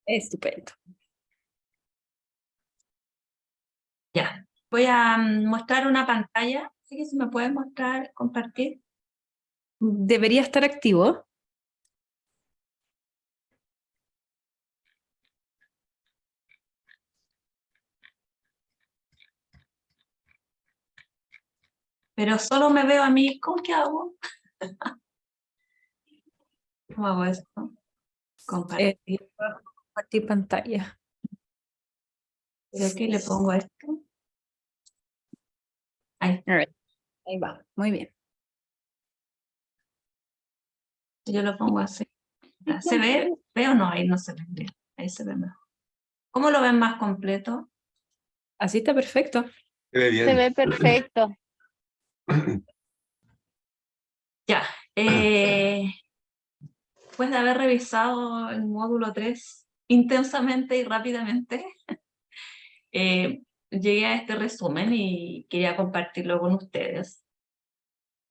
Estupendo. Ya, voy a mostrar una pantalla, así que si me puedes mostrar, compartir. Debería estar activo. Pero solo me veo a mí, ¿cómo que hago? ¿Cómo hago esto? Compartir. Compartir pantalla. Creo que le pongo esto. Ahí, All right. Ahí va. Muy bien. yo lo pongo así. ¿Se ve? ¿Ve o no? Ahí no se ve bien. Ahí se ve mejor. ¿Cómo lo ven más completo? Así está perfecto. Se ve bien. Se ve perfecto. Ya. Después de haber revisado el módulo 3 intensamente y rápidamente, llegué a este resumen y quería compartirlo con ustedes.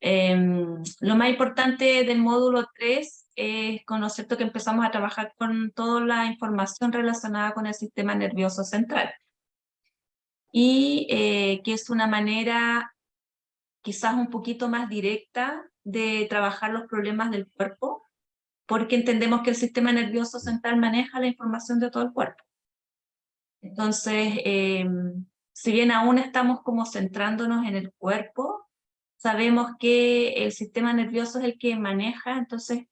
Lo más importante del módulo 3 es conocer que empezamos a trabajar con toda la información relacionada con el sistema nervioso central. Y que es una manera quizás un poquito más directa de trabajar los problemas del cuerpo, porque entendemos que el sistema nervioso central maneja la información de todo el cuerpo. Entonces, si bien aún estamos como centrándonos en el cuerpo, sabemos que el sistema nervioso es el que maneja, entonces,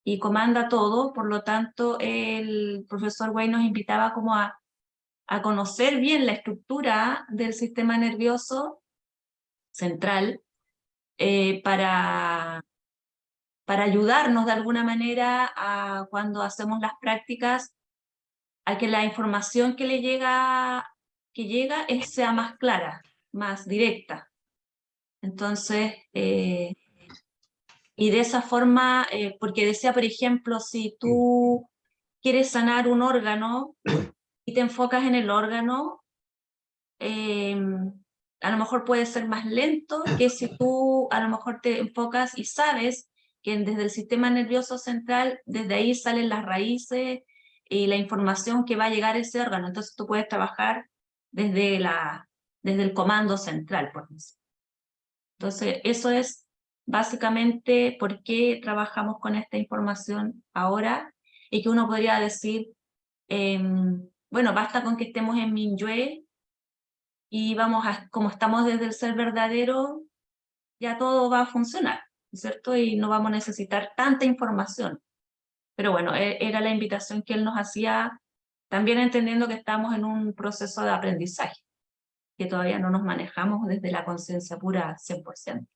y comanda todo, por lo tanto, el profesor Way nos invitaba como a conocer bien la estructura del sistema nervioso central para ayudarnos de alguna manera a cuando hacemos las prácticas, a que la información que llega sea más clara, más directa. Entonces, y de esa forma, porque decía, por ejemplo, si tú quieres sanar un órgano y te enfocas en el órgano, a lo mejor puede ser más lento que si tú a lo mejor te enfocas y sabes que desde el sistema nervioso central, desde ahí salen las raíces y la información que va a llegar a ese órgano. Entonces tú puedes trabajar desde el comando central, por decirlo. Entonces eso es básicamente por qué trabajamos con esta información ahora, y que uno podría decir, bueno, basta con que estemos en Minyue y como estamos desde el ser verdadero, ya todo va a funcionar, ¿cierto? Y no vamos a necesitar tanta información. Pero bueno, era la invitación que él nos hacía, también entendiendo que estamos en un proceso de aprendizaje, que todavía no nos manejamos desde la conciencia pura 100%,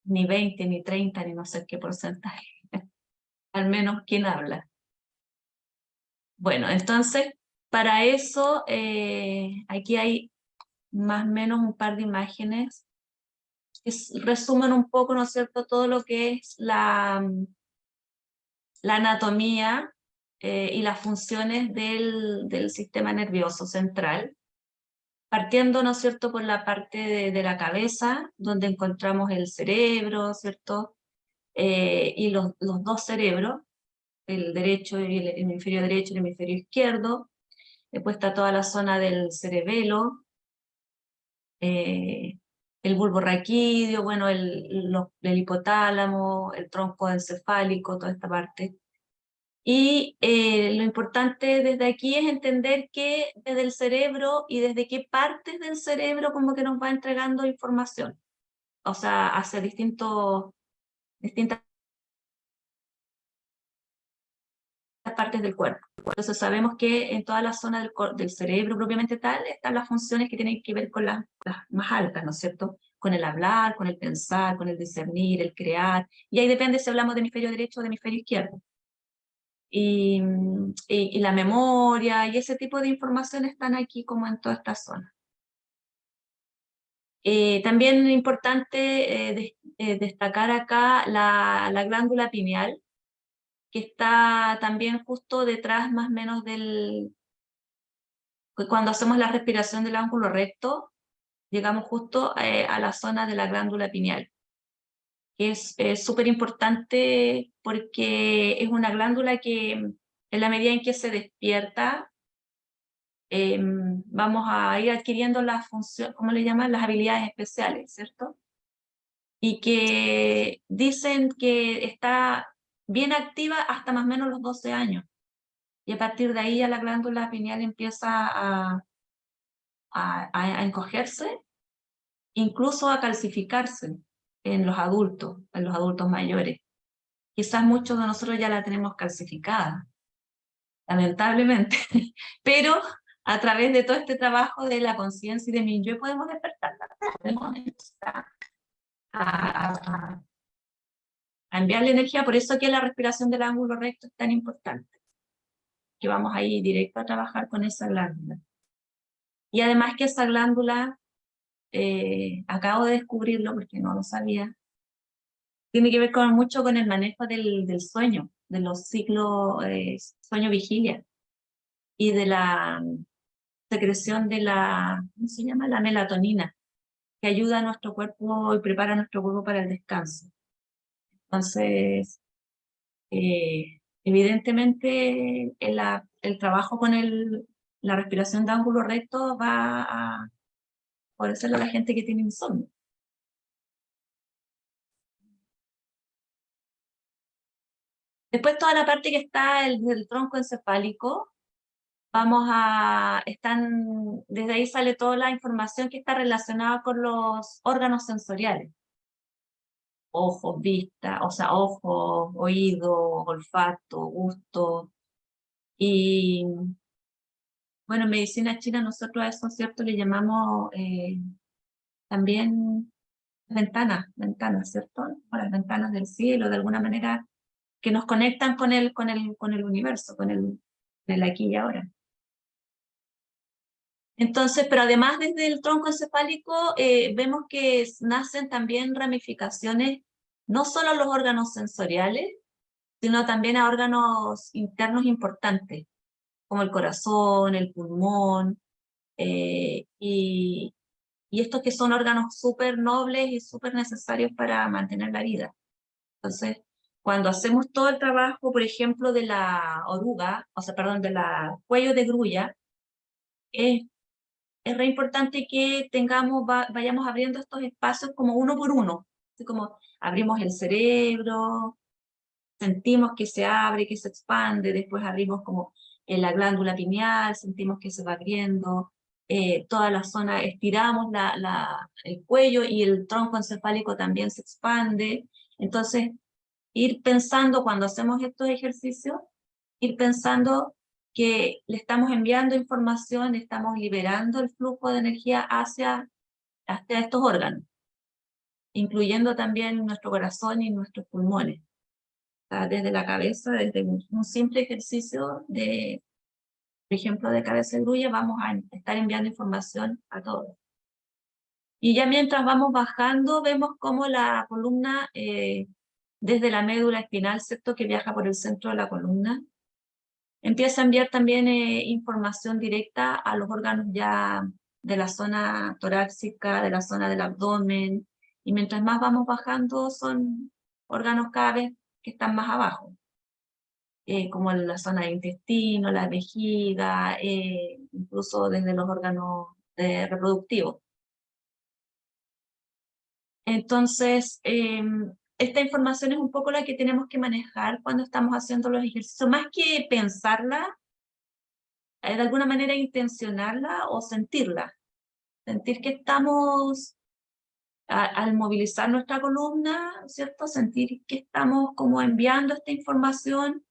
ni 20, ni 30, ni no sé qué porcentaje, al menos quien habla. Bueno, entonces, para eso, aquí hay más o menos un par de imágenes que resumen un poco, ¿no es cierto?, todo lo que es la anatomía y las funciones del sistema nervioso central, partiendo, ¿no es cierto?, por la parte de la cabeza, donde encontramos el cerebro, ¿cierto?, y los dos cerebros, el derecho y el hemisferio derecho y el hemisferio izquierdo. Después está toda la zona del cerebelo, el bulbo raquídeo, bueno, el hipotálamo, el tronco encefálico, toda esta parte. Y lo importante desde aquí es entender que desde el cerebro y desde qué partes del cerebro como que nos va entregando información, o sea, hacia distintas partes del cuerpo. Entonces sabemos que en toda la zona del cerebro propiamente tal están las funciones que tienen que ver con las más altas, ¿no es cierto? Con el hablar, con el pensar, con el discernir, el crear, y ahí depende si hablamos de hemisferio derecho o de hemisferio izquierdo. Y la memoria y ese tipo de información están aquí como en toda esta zona. También es importante destacar acá la glándula pineal, que está también justo detrás más o menos cuando hacemos la respiración del ángulo recto, llegamos justo a la zona de la glándula pineal, que es súper importante porque es una glándula que en la medida en que se despierta, vamos a ir adquiriendo las funciones, ¿cómo le llaman? Las habilidades especiales, ¿cierto? Y que dicen que está bien activa hasta más o menos los 12 años. Y a partir de ahí ya la glándula pineal empieza a encogerse, incluso a calcificarse en los adultos mayores. Quizás muchos de nosotros ya la tenemos calcificada, lamentablemente, pero a través de todo este trabajo de la conciencia y de Mingyue podemos despertarla, podemos empezar a enviarle energía. Por eso que la respiración del ángulo recto es tan importante, que vamos a ir directo a trabajar con esa glándula. Y además que esa glándula, acabo de descubrirlo porque no lo sabía, tiene que ver mucho con el manejo del sueño, de los ciclos sueño-vigilia, y de la secreción de ¿cómo se llama? La melatonina, que ayuda a nuestro cuerpo y prepara a nuestro cuerpo para el descanso. Entonces, evidentemente, el trabajo con la respiración de ángulo recto va a favorecerlo a la gente que tiene insomnio. Después toda la parte que está del tronco encefálico, desde ahí sale toda la información que está relacionada con los órganos sensoriales. Ojos, vista, o sea, ojos, oído, olfato, gusto. Y bueno, en medicina china nosotros a eso, ¿cierto? Le llamamos también ventanas, ¿cierto? O las ventanas del cielo, de alguna manera, que nos conectan con el universo, con el aquí y ahora. Entonces, pero además desde el tronco encefálico vemos que nacen también ramificaciones, no solo a los órganos sensoriales, sino también a órganos internos importantes, como el corazón, el pulmón, y estos que son órganos súper nobles y súper necesarios para mantener la vida. Entonces, cuando hacemos todo el trabajo, por ejemplo, de la oruga, o sea, perdón, de la cuello de grulla, es re importante que vayamos abriendo estos espacios como uno por uno, así como abrimos el cerebro, sentimos que se abre, que se expande, después abrimos como en la glándula pineal, sentimos que se va abriendo, toda la zona, estiramos el cuello y el tronco encefálico también se expande. Entonces, ir pensando cuando hacemos estos ejercicios, ir pensando que le estamos enviando información, estamos liberando el flujo de energía hacia estos órganos, incluyendo también nuestro corazón y nuestros pulmones. O sea, desde la cabeza, desde un simple ejercicio por ejemplo, de cabeza de grulla, vamos a estar enviando información a todos. Y ya mientras vamos bajando, vemos cómo la columna, desde la médula espinal, ¿cierto?, que viaja por el centro de la columna, empieza a enviar también información directa a los órganos ya de la zona torácica, de la zona del abdomen, y mientras más vamos bajando son órganos cada vez que están más abajo, como la zona del intestino, la vejiga, incluso desde los órganos reproductivos. Entonces, esta información es un poco la que tenemos que manejar cuando estamos haciendo los ejercicios, más que pensarla, de alguna manera intencionarla o sentirla. Sentir que estamos, al movilizar nuestra columna, ¿cierto? Sentir que estamos como enviando esta información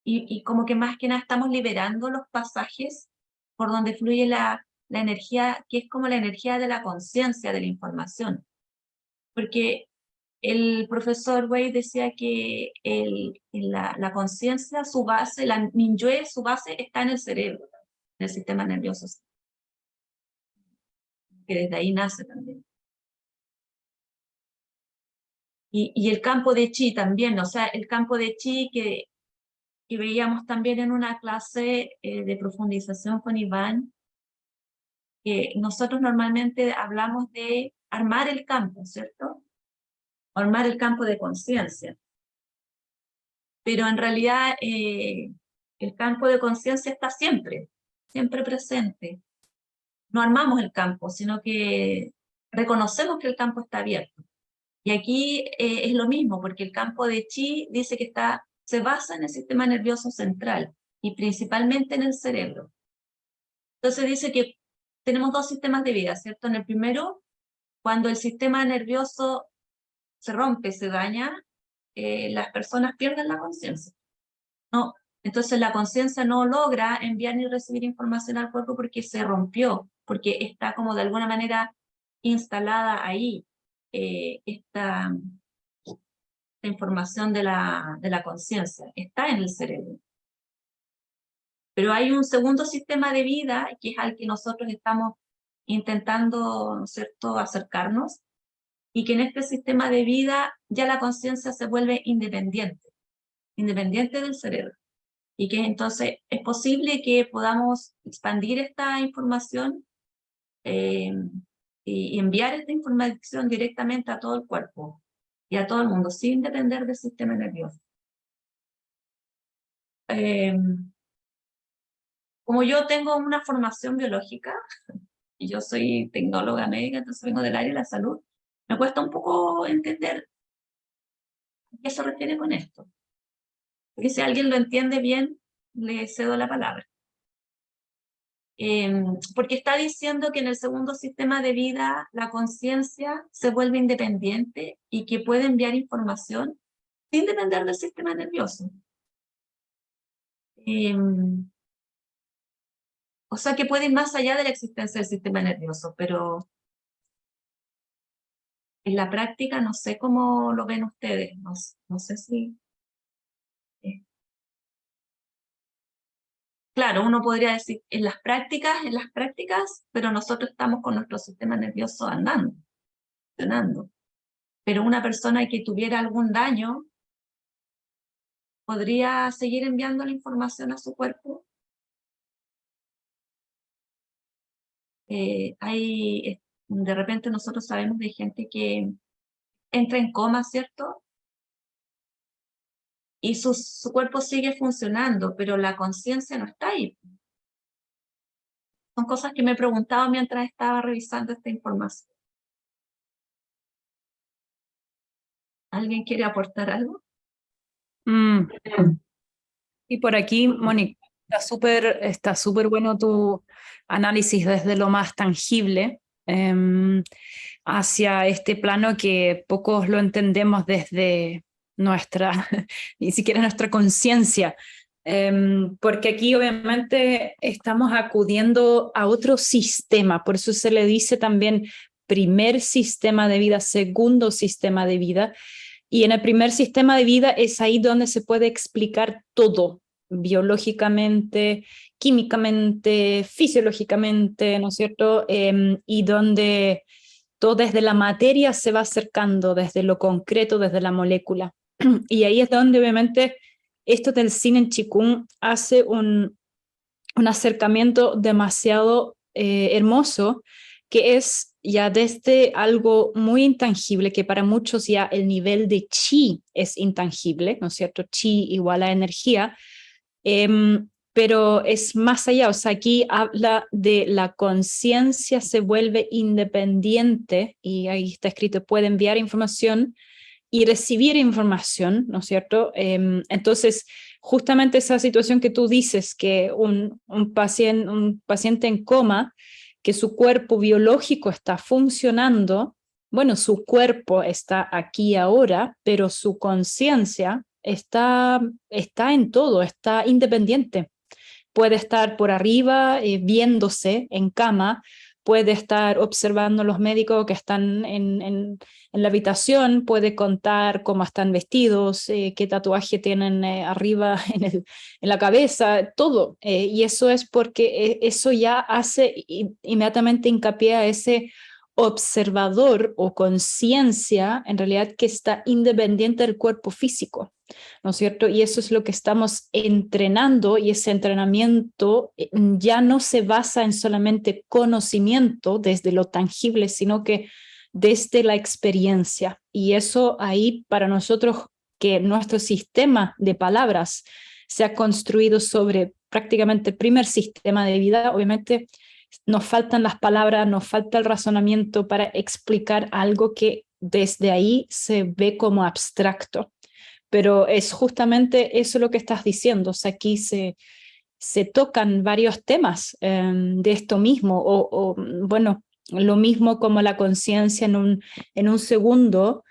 y como que más que nada estamos liberando los pasajes por donde fluye la energía, que es como la energía de la conciencia de la información. Porque el profesor Wei decía que la conciencia, su base, la Mingyue, su base está en el cerebro, en el sistema nervioso, que desde ahí nace también. Y el campo de chi también, o sea, el campo de chi que veíamos también en una clase de profundización con Iván, que nosotros normalmente hablamos de armar el campo, ¿cierto? Armar el campo de conciencia. Pero en realidad El campo de conciencia está siempre, siempre presente. No armamos el campo, sino que reconocemos que el campo está abierto. Y aquí es lo mismo, porque el campo de chi dice que se basa en el sistema nervioso central y principalmente en el cerebro. Entonces dice que tenemos dos sistemas de vida, ¿cierto? En el primero, cuando el sistema nervioso se rompe, se daña, las personas pierden la conciencia. No, entonces la conciencia no logra enviar ni recibir información al cuerpo porque se rompió, porque está como de alguna manera instalada ahí esta información de la conciencia, está en el cerebro. Pero hay un segundo sistema de vida, que es al que nosotros estamos intentando, ¿no es cierto?, acercarnos, y que en este sistema de vida ya la conciencia se vuelve independiente del cerebro. Y que entonces es posible que podamos expandir esta información y enviar esta información directamente a todo el cuerpo y a todo el mundo, sin depender del sistema nervioso. Como yo tengo una formación biológica, y yo soy tecnóloga médica, entonces vengo del área de la salud, me cuesta un poco entender a qué se refiere con esto. Porque si alguien lo entiende bien, le cedo la palabra. Porque está diciendo que en el segundo sistema de vida la conciencia se vuelve independiente y que puede enviar información sin depender del sistema nervioso. O sea que puede ir más allá de la existencia del sistema nervioso, pero en la práctica no sé cómo lo ven ustedes, no sé si... Claro, uno podría decir en las prácticas, pero nosotros estamos con nuestro sistema nervioso andando, funcionando. Pero una persona que tuviera algún daño podría seguir enviando la información a su cuerpo. De repente nosotros sabemos de gente que entra en coma, ¿cierto? Y su cuerpo sigue funcionando, pero la conciencia no está ahí. Son cosas que me he preguntado mientras estaba revisando esta información. ¿Alguien quiere aportar algo? Y por aquí, Mónica, está súper bueno tu análisis desde lo más tangible hacia este plano que pocos lo entendemos desde nuestra, ni siquiera nuestra conciencia. Porque aquí obviamente estamos acudiendo a otro sistema, por eso se le dice también primer sistema de vida, segundo sistema de vida. Y en el primer sistema de vida es ahí donde se puede explicar todo, biológicamente, químicamente, fisiológicamente, ¿no es cierto? Y donde todo desde la materia se va acercando, desde lo concreto, desde la molécula. Y ahí es donde obviamente esto del Cine Chikung hace un acercamiento demasiado hermoso, que es ya desde algo muy intangible, que para muchos ya el nivel de chi es intangible, ¿no es cierto? Chi igual a energía, pero es más allá, o sea, aquí habla de la conciencia se vuelve independiente, y ahí está escrito, puede enviar información y recibir información, ¿no es cierto? Entonces, justamente esa situación que tú dices, que un paciente en coma, que su cuerpo biológico está funcionando, bueno, su cuerpo está aquí ahora, pero su conciencia está en todo, está independiente. Puede estar por arriba viéndose en cama, puede estar observando los médicos que están en la habitación, puede contar cómo están vestidos, qué tatuaje tienen arriba en la cabeza, todo. Y eso es porque eso ya hace inmediatamente hincapié a ese observador o conciencia, en realidad, que está independiente del cuerpo físico, ¿no es cierto? Y eso es lo que estamos entrenando, y ese entrenamiento ya no se basa en solamente conocimiento desde lo tangible, sino que desde la experiencia. Y eso ahí para nosotros, que nuestro sistema de palabras se ha construido sobre prácticamente el primer sistema de vida. Obviamente nos faltan las palabras, nos falta el razonamiento para explicar algo que desde ahí se ve como abstracto. Pero es justamente eso lo que estás diciendo. O sea, aquí se tocan varios temas de esto mismo, bueno, lo mismo como la conciencia en un segundo.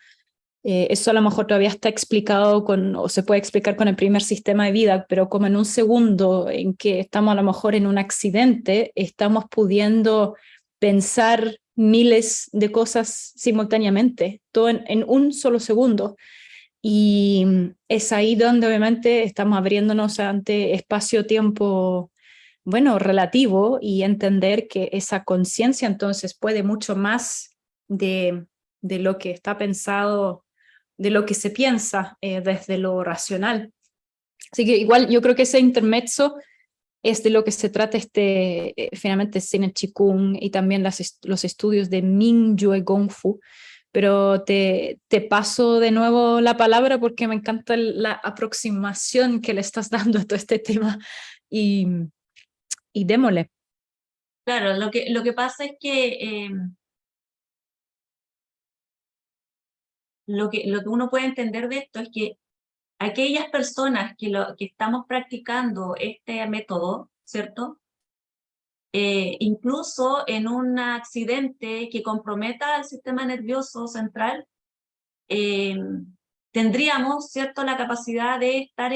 Eso a lo mejor todavía está explicado o se puede explicar con el primer sistema de vida, pero como en un segundo en que estamos a lo mejor en un accidente, estamos pudiendo pensar miles de cosas simultáneamente, todo en un solo segundo. Y es ahí donde obviamente estamos abriéndonos ante espacio-tiempo, bueno, relativo, y entender que esa conciencia entonces puede mucho más de lo que está pensado, de lo que se piensa desde lo racional. Así que igual yo creo que ese intermezzo es de lo que se trata finalmente Cine Chikung y también los estudios de Mingyue Gongfu. Pero te paso de nuevo la palabra porque me encanta la aproximación que le estás dando a todo este tema y, y démosle. Claro, lo que pasa es que lo que uno puede entender de esto es que aquellas personas que estamos practicando este método, ¿cierto? Incluso en un accidente que comprometa al sistema nervioso central, eh, tendríamos, ¿cierto?, la capacidad de estar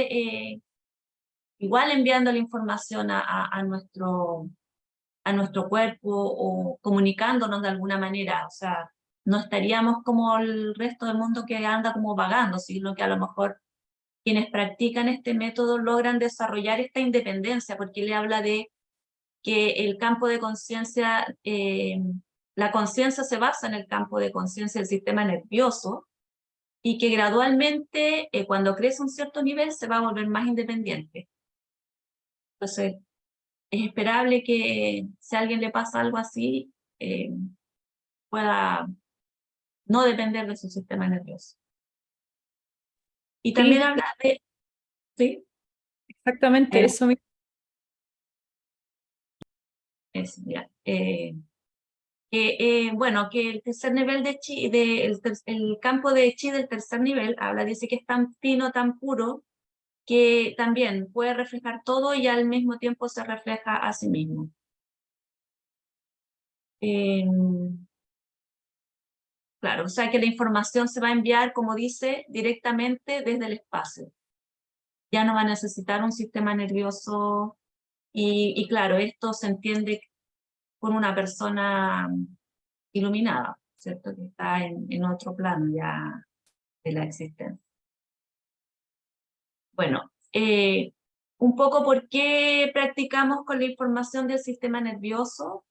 igual enviando la información a nuestro cuerpo o comunicándonos de alguna manera. O sea, no estaríamos como el resto del mundo que anda como vagando, sino que a lo mejor quienes practican este método logran desarrollar esta independencia, porque le habla de que el campo de conciencia, la conciencia se basa en el campo de conciencia del sistema nervioso y que gradualmente, cuando crece un cierto nivel, se va a volver más independiente. Entonces, es esperable que si a alguien le pasa algo así, pueda no depender de su sistema nervioso. Y también Sí, habla de, ¿sí? exactamente eso mismo. Ya. Bueno, que el tercer nivel de chi, el campo de chi del tercer nivel habla, dice que es tan fino, tan puro, que también puede reflejar todo y al mismo tiempo se refleja a sí mismo. Claro, o sea que la información se va a enviar, como dice, directamente desde el espacio. Ya no va a necesitar un sistema nervioso y claro, esto se entiende con una persona iluminada, ¿cierto? Que está en otro plano ya de la existencia. Bueno, un poco por qué practicamos con la información del sistema nervioso.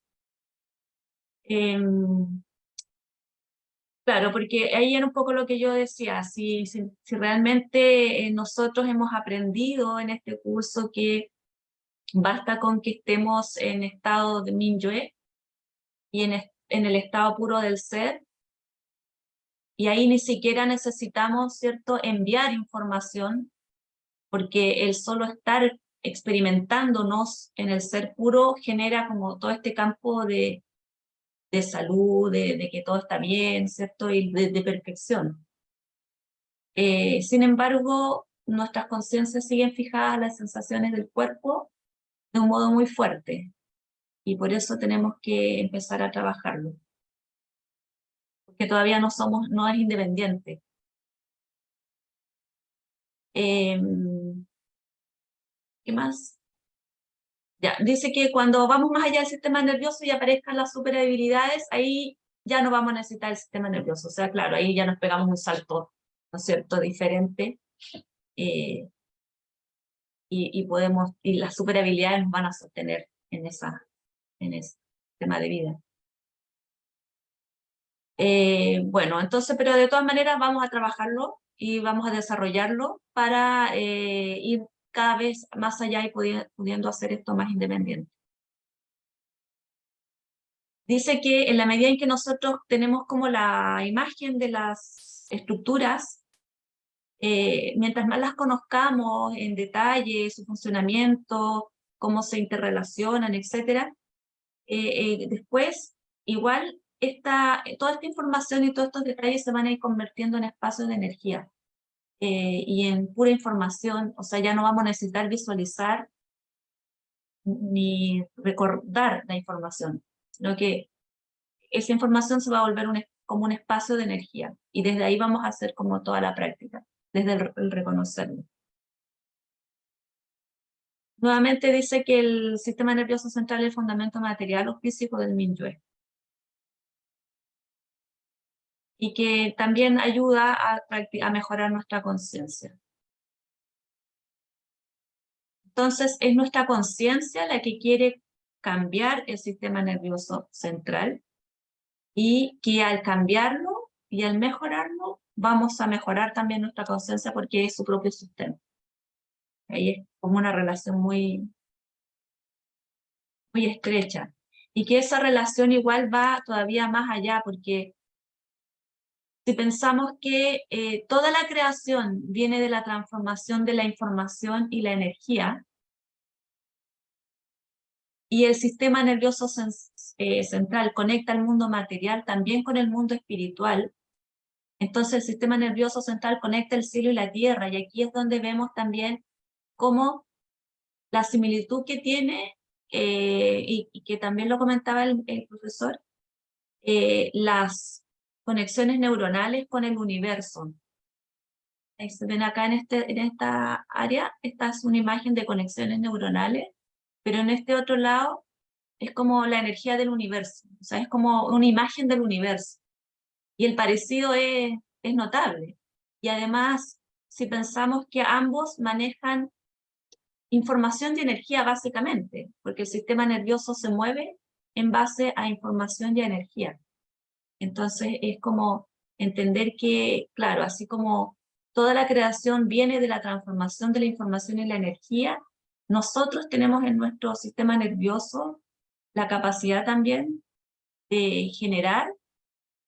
Claro, porque ahí era un poco lo que yo decía, si realmente nosotros hemos aprendido en este curso que basta con que estemos en estado de Minyue y en el estado puro del ser, y ahí ni siquiera necesitamos, ¿cierto?, enviar información, porque el solo estar experimentándonos en el ser puro genera como todo este campo de salud, de que todo está bien, ¿cierto?, y de perfección. Sin embargo, nuestras conciencias siguen fijadas a las sensaciones del cuerpo de un modo muy fuerte, y por eso tenemos que empezar a trabajarlo, porque todavía no es independiente. ¿Qué más? Ya, dice que cuando vamos más allá del sistema nervioso y aparezcan las superhabilidades, ahí ya no vamos a necesitar el sistema nervioso. O sea, claro, ahí ya nos pegamos un salto, ¿no es cierto?, diferente, y las superhabilidades nos van a sostener en ese tema de vida. Bueno, entonces, pero de todas maneras vamos a trabajarlo y vamos a desarrollarlo para ir cada vez más allá y pudiendo hacer esto más independiente. Dice que en la medida en que nosotros tenemos como la imagen de las estructuras, mientras más las conozcamos en detalle, su funcionamiento, cómo se interrelacionan, etc., después, igual, toda esta información y todos estos detalles se van a ir convirtiendo en espacios de energía y en pura información. O sea, ya no vamos a necesitar visualizar ni recordar la información, sino que esa información se va a volver como un espacio de energía, y desde ahí vamos a hacer como toda la práctica, desde el reconocerlo. Nuevamente dice que el sistema nervioso central es el fundamento material o físico del Minyue, y que también ayuda a mejorar nuestra conciencia. Entonces, es nuestra conciencia la que quiere cambiar el sistema nervioso central, y que al cambiarlo y al mejorarlo, vamos a mejorar también nuestra conciencia, porque es su propio sistema. Ahí es como una relación muy, muy estrecha. Y que esa relación igual va todavía más allá, porque si pensamos que toda la creación viene de la transformación de la información y la energía, y el sistema nervioso central conecta el mundo material también con el mundo espiritual, entonces el sistema nervioso central conecta el cielo y la tierra, y aquí es donde vemos también cómo la similitud que tiene, y que también lo comentaba el profesor, las conexiones neuronales con el universo. Ahí se ven acá en esta área, esta es una imagen de conexiones neuronales, pero en este otro lado es como la energía del universo, o sea, es como una imagen del universo. Y el parecido es notable. Y además, si pensamos que ambos manejan información y energía básicamente, porque el sistema nervioso se mueve en base a información y a energía. Entonces es como entender que, claro, así como toda la creación viene de la transformación de la información y la energía, nosotros tenemos en nuestro sistema nervioso la capacidad también de generar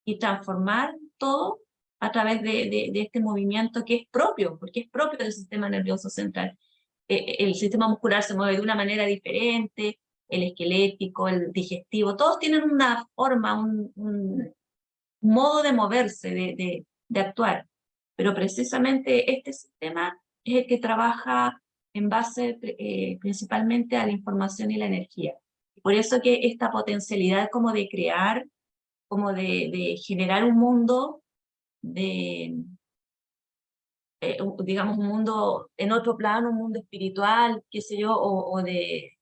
y transformar todo a través de este movimiento que es propio, porque es propio del sistema nervioso central. El sistema muscular se mueve de una manera diferente, el esquelético, el digestivo, todos tienen una forma, un modo de moverse, de actuar, pero precisamente este sistema es el que trabaja en base principalmente a la información y la energía. Por eso que esta potencialidad como de crear, como de generar un mundo, digamos un mundo en otro plano, un mundo espiritual, qué sé yo, o de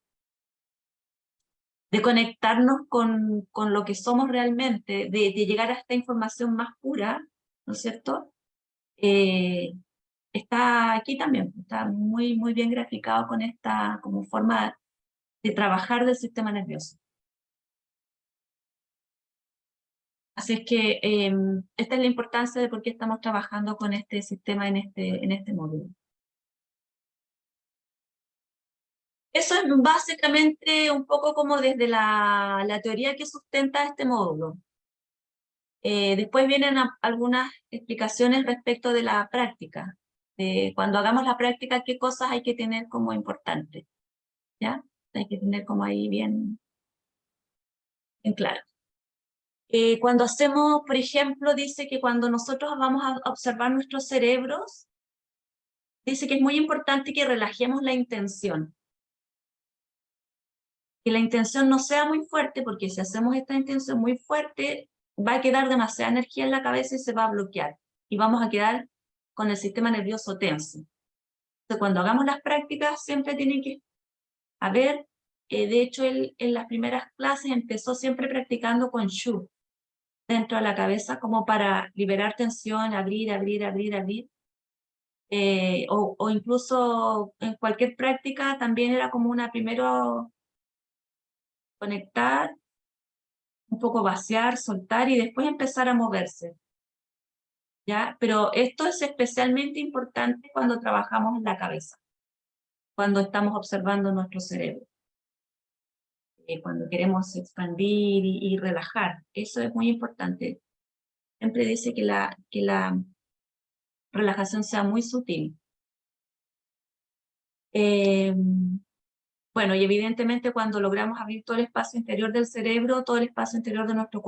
conectarnos con lo que somos realmente, de llegar a esta información más pura, ¿no es cierto? Está aquí también, está muy, muy bien graficado con esta como forma de trabajar del sistema nervioso. Así es que esta es la importancia de por qué estamos trabajando con este sistema en este módulo. Eso es básicamente un poco como desde la teoría que sustenta este módulo. Después vienen algunas explicaciones respecto de la práctica. Cuando hagamos la práctica, qué cosas hay que tener como importantes, ¿ya? Hay que tener como ahí bien claro. Cuando hacemos, por ejemplo, dice que cuando nosotros vamos a observar nuestros cerebros, dice que es muy importante que relajemos la intención. Que la intención no sea muy fuerte, porque si hacemos esta intención muy fuerte, va a quedar demasiada energía en la cabeza y se va a bloquear. Y vamos a quedar con el sistema nervioso tenso. Entonces, cuando hagamos las prácticas, siempre tienen que haber, de hecho, él en las primeras clases empezó siempre practicando con Shu dentro de la cabeza, como para liberar tensión, abrir, abrir, abrir, abrir. O incluso en cualquier práctica también era como una primero conectar, un poco vaciar, soltar y después empezar a moverse, ¿ya? Pero esto es especialmente importante cuando trabajamos en la cabeza, cuando estamos observando nuestro cerebro, cuando queremos expandir y relajar. Eso es muy importante. Siempre dice que la relajación sea muy sutil. Bueno, y evidentemente cuando logramos abrir todo el espacio interior del cerebro, todo el espacio interior de nuestro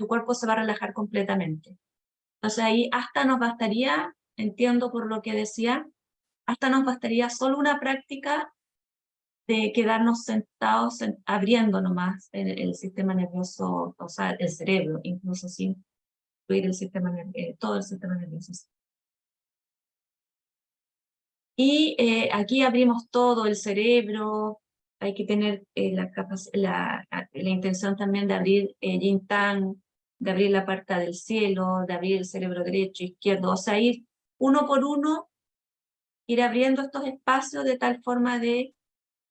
cuerpo se va a relajar completamente. Entonces ahí hasta nos bastaría, entiendo por lo que decía, hasta nos bastaría solo una práctica de quedarnos sentados abriendo nomás el sistema nervioso, o sea, el cerebro, incluso sin incluir el sistema todo el sistema nervioso. Y aquí abrimos todo el cerebro, hay que tener la intención también de abrir Yin Tang, de abrir la parte del cielo, de abrir el cerebro derecho, izquierdo, o sea, ir uno por uno, ir abriendo estos espacios de tal forma de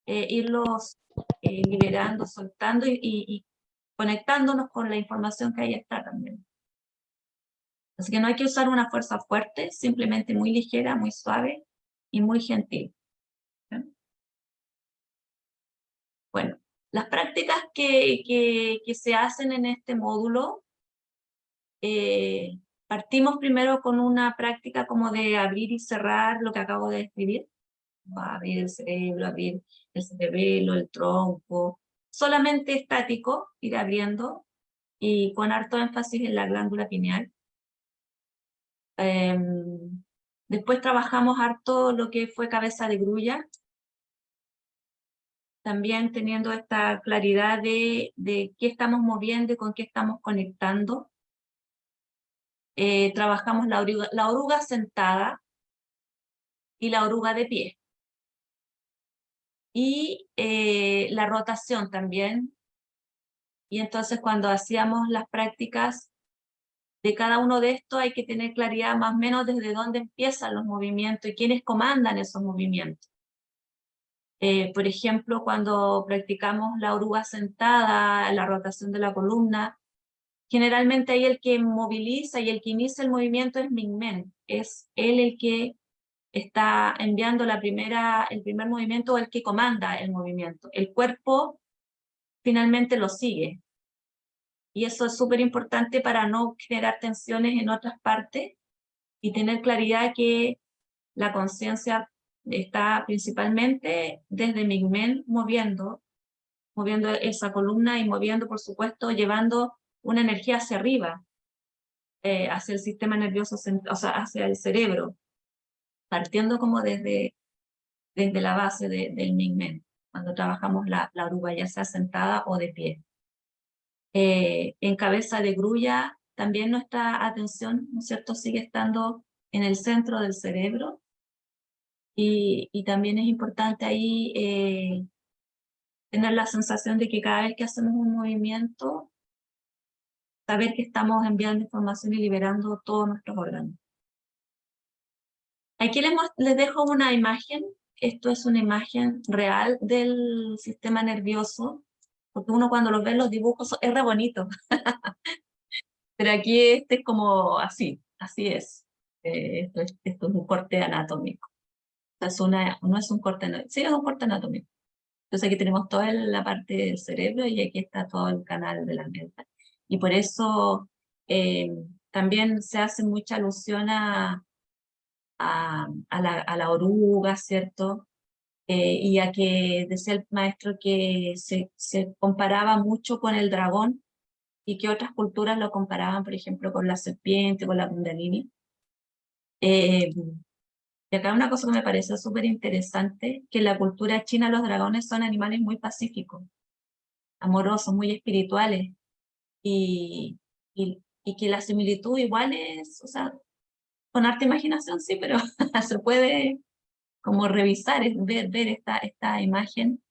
irlos liberando, soltando y conectándonos con la información que ahí está también. Así que no hay que usar una fuerza fuerte, simplemente muy ligera, muy suave y muy gentil. ¿Sí? Bueno, las prácticas que se hacen en este módulo, partimos primero con una práctica como de abrir y cerrar lo que acabo de describir. Va a abrir el cerebro, abrir el cerebelo, el tronco, solamente estático, ir abriendo y con harto énfasis en la glándula pineal. Después trabajamos harto lo que fue cabeza de grulla, también teniendo esta claridad de qué estamos moviendo y con qué estamos conectando. Trabajamos la oruga sentada y la oruga de pie. Y la rotación también. Y entonces cuando hacíamos las prácticas de cada uno de estos hay que tener claridad más o menos desde dónde empiezan los movimientos y quiénes comandan esos movimientos. Por ejemplo, cuando practicamos la oruga sentada, la rotación de la columna, generalmente ahí el que moviliza y el que inicia el movimiento es Ming-Men. Es él el que está enviando el primer movimiento o el que comanda el movimiento. El cuerpo finalmente lo sigue. Y eso es súper importante para no generar tensiones en otras partes y tener claridad que la conciencia está principalmente desde Ming-Men moviendo esa columna y moviendo, por supuesto, llevando una energía hacia arriba, hacia el sistema nervioso, o sea, hacia el cerebro, partiendo como desde la base del Ming-Men, cuando trabajamos la oruga, ya sea sentada o de pie. En cabeza de grulla, también nuestra atención, ¿no es cierto?, sigue estando en el centro del cerebro, y también es importante ahí tener la sensación de que cada vez que hacemos un movimiento, saber que estamos enviando información y liberando todos nuestros órganos. Aquí les dejo una imagen. Esto es una imagen real del sistema nervioso, porque uno cuando los ve en los dibujos es re bonito. Pero aquí este es como así es. Esto es un corte anatómico. No es un corte, sí es un corte anatómico. Entonces aquí tenemos toda la parte del cerebro y aquí está todo el canal de la mente. Y por eso también se hace mucha alusión a la oruga, ¿cierto? Y a que decía el maestro que se comparaba mucho con el dragón y que otras culturas lo comparaban, por ejemplo, con la serpiente, con la kundalini. Y acá una cosa que me parece súper interesante, que en la cultura china los dragones son animales muy pacíficos, amorosos, muy espirituales, y que la similitud igual es, o sea, con arte imaginación sí, pero se puede como revisar, ver esta imagen,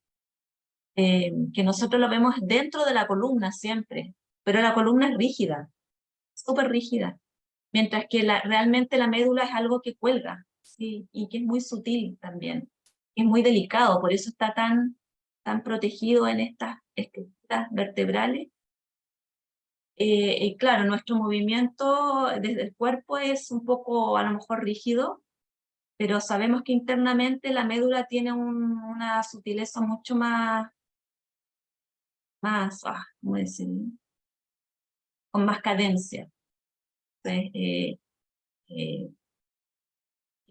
que nosotros lo vemos dentro de la columna siempre, pero la columna es rígida, súper rígida, mientras que realmente la médula es algo que cuelga, ¿sí? Y que es muy sutil también, es muy delicado, por eso está tan protegido en estas estructuras vertebrales. Y claro, nuestro movimiento desde el cuerpo es un poco a lo mejor rígido, pero sabemos que internamente la médula tiene una sutileza mucho ¿cómo decirlo? Con más cadencia. Entonces,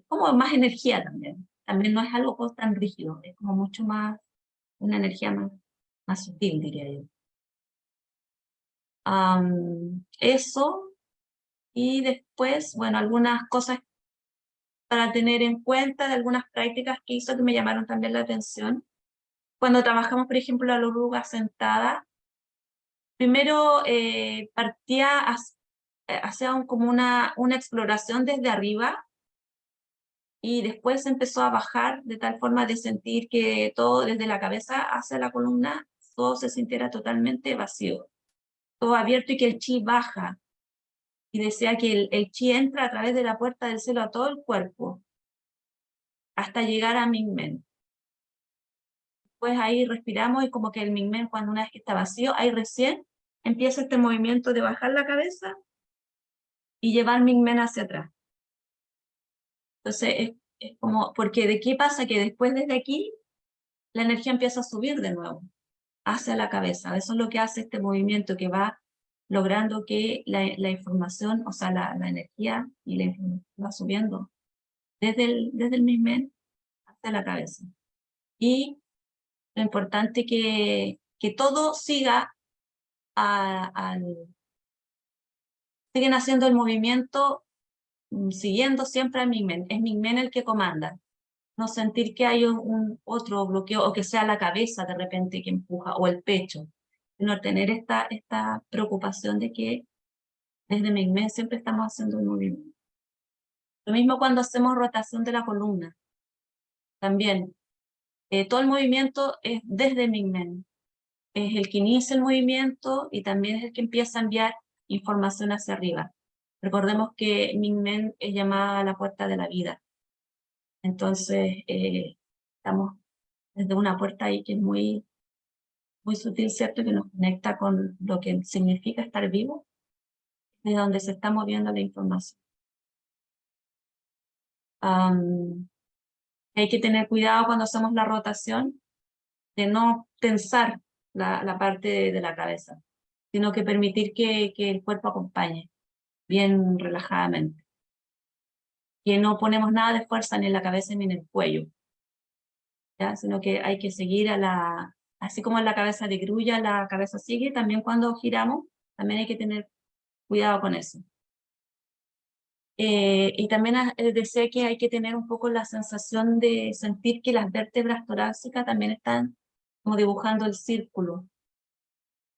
como más energía también. También no es algo tan rígido, es como mucho más, una energía más sutil, diría yo. Eso, y después, bueno, algunas cosas para tener en cuenta de algunas prácticas que hizo que me llamaron también la atención. Cuando trabajamos, por ejemplo, la oruga sentada, primero hacía como una exploración desde arriba, y después empezó a bajar de tal forma de sentir que todo desde la cabeza hacia la columna, todo se sintiera totalmente vacío, todo abierto, y que el chi baja. Y decía que el chi entra a través de la puerta del cielo a todo el cuerpo, hasta llegar a Mingmen. Pues ahí respiramos, y como que el Mingmen, cuando una vez que está vacío, ahí recién empieza este movimiento de bajar la cabeza y llevar Mingmen hacia atrás. Entonces es como, porque ¿de qué pasa? Que después desde aquí la energía empieza a subir de nuevo hacia la cabeza. Eso es lo que hace este movimiento, que va logrando que la información, o sea, la energía y la información va subiendo desde el Mingmen hacia la cabeza. Y lo importante que todo siga siguen haciendo el movimiento, siguiendo siempre al Mingmen. Es Mingmen el que comanda. No sentir que hay otro bloqueo, o que sea la cabeza de repente que empuja, o el pecho. Sino tener esta preocupación de que desde Mingmen siempre estamos haciendo un movimiento. Lo mismo cuando hacemos rotación de la columna. También, todo el movimiento es desde Mingmen. Es el que inicia el movimiento, y también es el que empieza a enviar información hacia arriba. Recordemos que Mingmen es llamada la puerta de la vida. Entonces, estamos desde una puerta ahí que es muy, muy sutil, ¿cierto? Que nos conecta con lo que significa estar vivo, de donde se está moviendo la información. Hay que tener cuidado cuando hacemos la rotación de no tensar la parte de la cabeza, sino que permitir que el cuerpo acompañe bien relajadamente. Que no ponemos nada de fuerza ni en la cabeza ni en el cuello, ¿ya? Sino que hay que seguir así como en la cabeza de grulla, la cabeza sigue, también cuando giramos, también hay que tener cuidado con eso. Y también decía que hay que tener un poco la sensación de sentir que las vértebras torácicas también están como dibujando el círculo.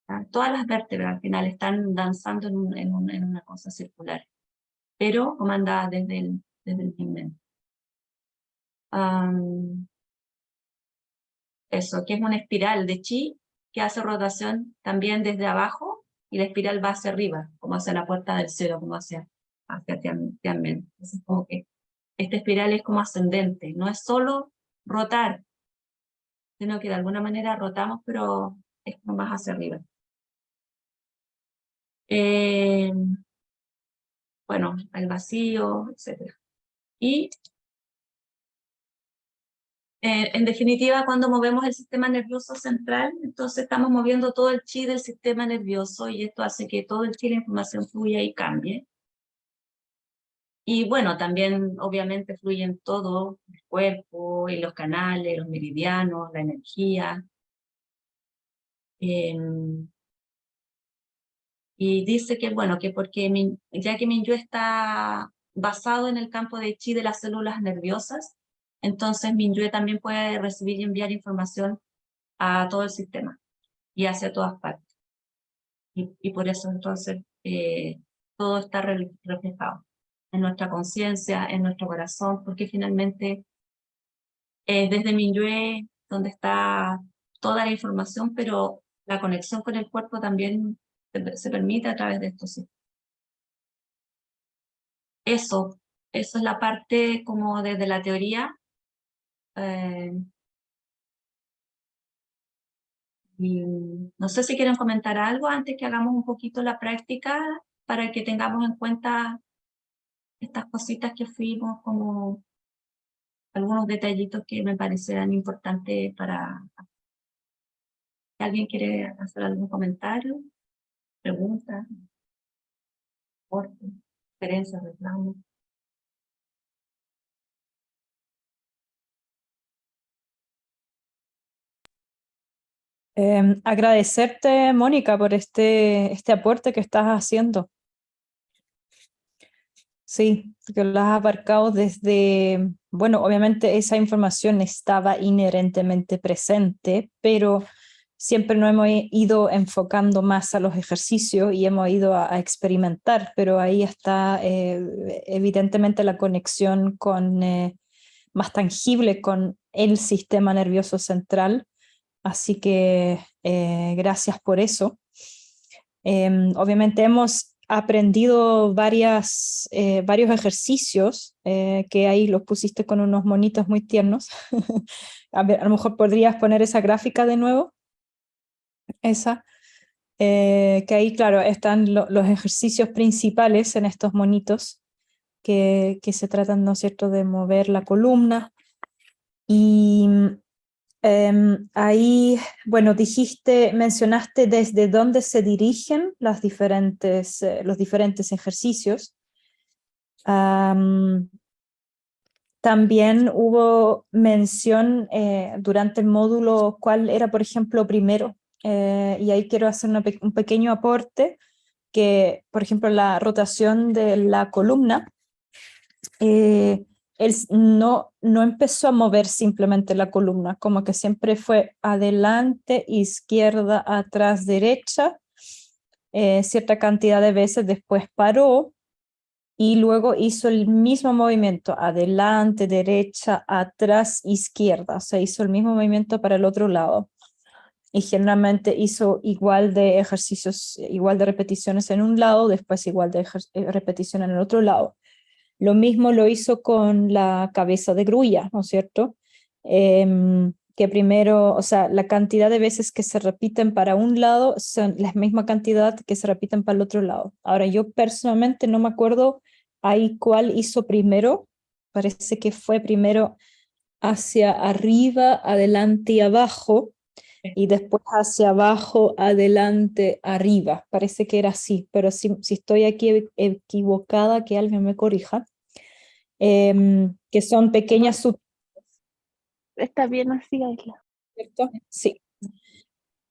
¿Ya? Todas las vértebras al final están danzando en una cosa circular, pero comandada desde el pigmento. Eso, que es una espiral de chi que hace rotación también desde abajo, y la espiral va hacia arriba, como hacia la puerta del cielo, como hacia Tianmen. Entonces, como que esta espiral es como ascendente, no es solo rotar, sino que de alguna manera rotamos, pero es como más hacia arriba. Bueno, el vacío, etc. Y en definitiva, cuando movemos el sistema nervioso central, entonces estamos moviendo todo el chi del sistema nervioso, y esto hace que todo el chi, la información, fluya y cambie. Y bueno, también obviamente fluye en todo el cuerpo, en los canales, los meridianos, la energía. Y dice que, bueno, que porque ya que Mingyue está basado en el campo de chi de las células nerviosas, entonces Mingyue también puede recibir y enviar información a todo el sistema y hacia todas partes. Y por eso entonces todo está reflejado en nuestra conciencia, en nuestro corazón, porque finalmente desde Mingyue donde está toda la información, pero la conexión con el cuerpo también se permite a través de estos sistemas. Eso es la parte como desde la teoría. eh, y no sé si quieren comentar algo antes que hagamos un poquito la práctica, para que tengamos en cuenta estas cositas que fuimos, como algunos detallitos que me parecieran importantes para... ¿Alguien quiere hacer algún comentario, pregunta, aporte, sugerencia, reclamo? Agradecerte, Mónica, por este aporte que estás haciendo. Sí, que lo has abarcado desde, bueno, obviamente esa información estaba inherentemente presente, pero siempre nos hemos ido enfocando más a los ejercicios y hemos ido a experimentar, pero ahí está evidentemente la conexión con, más tangible con el sistema nervioso central, así que gracias por eso. Obviamente hemos aprendido varios ejercicios que ahí los pusiste con unos monitos muy tiernos. A ver, a lo mejor podrías poner esa gráfica de nuevo, esa, que ahí, claro, están los ejercicios principales en estos monitos que se tratan, ¿no es cierto?, de mover la columna. Y ahí, bueno, mencionaste desde dónde se dirigen los diferentes ejercicios. También hubo mención durante el módulo cuál era, por ejemplo, primero. Y ahí quiero hacer un pequeño aporte, que, por ejemplo, la rotación de la columna, él no empezó a mover simplemente la columna, como que siempre fue adelante, izquierda, atrás, derecha, cierta cantidad de veces, después paró y luego hizo el mismo movimiento, adelante, derecha, atrás, izquierda, o sea, hizo el mismo movimiento para el otro lado. Y generalmente hizo igual de ejercicios, igual de repeticiones en un lado, después igual de repetición en el otro lado. Lo mismo lo hizo con la cabeza de grulla, ¿no es cierto? Que primero, o sea, la cantidad de veces que se repiten para un lado son la misma cantidad que se repiten para el otro lado. Ahora, yo personalmente no me acuerdo ahí cuál hizo primero. Parece que fue primero hacia arriba, adelante y abajo, y después hacia abajo, adelante, arriba. Parece que era así, pero si estoy aquí equivocada, que alguien me corrija. Que son pequeñas Está bien así, Aisla. ¿cierto? Sí.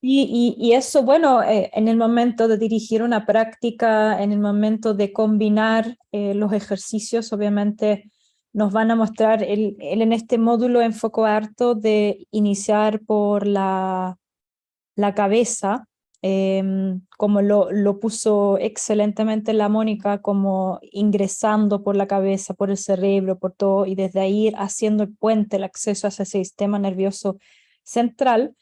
Y eso, bueno, en el momento de dirigir una práctica, en el momento de combinar los ejercicios, obviamente nos van a mostrar, él en este módulo enfocó harto de iniciar por la cabeza, como lo puso excelentemente la Mónica, como ingresando por la cabeza, por el cerebro, por todo, y desde ahí ir haciendo el puente, el acceso a ese sistema nervioso central,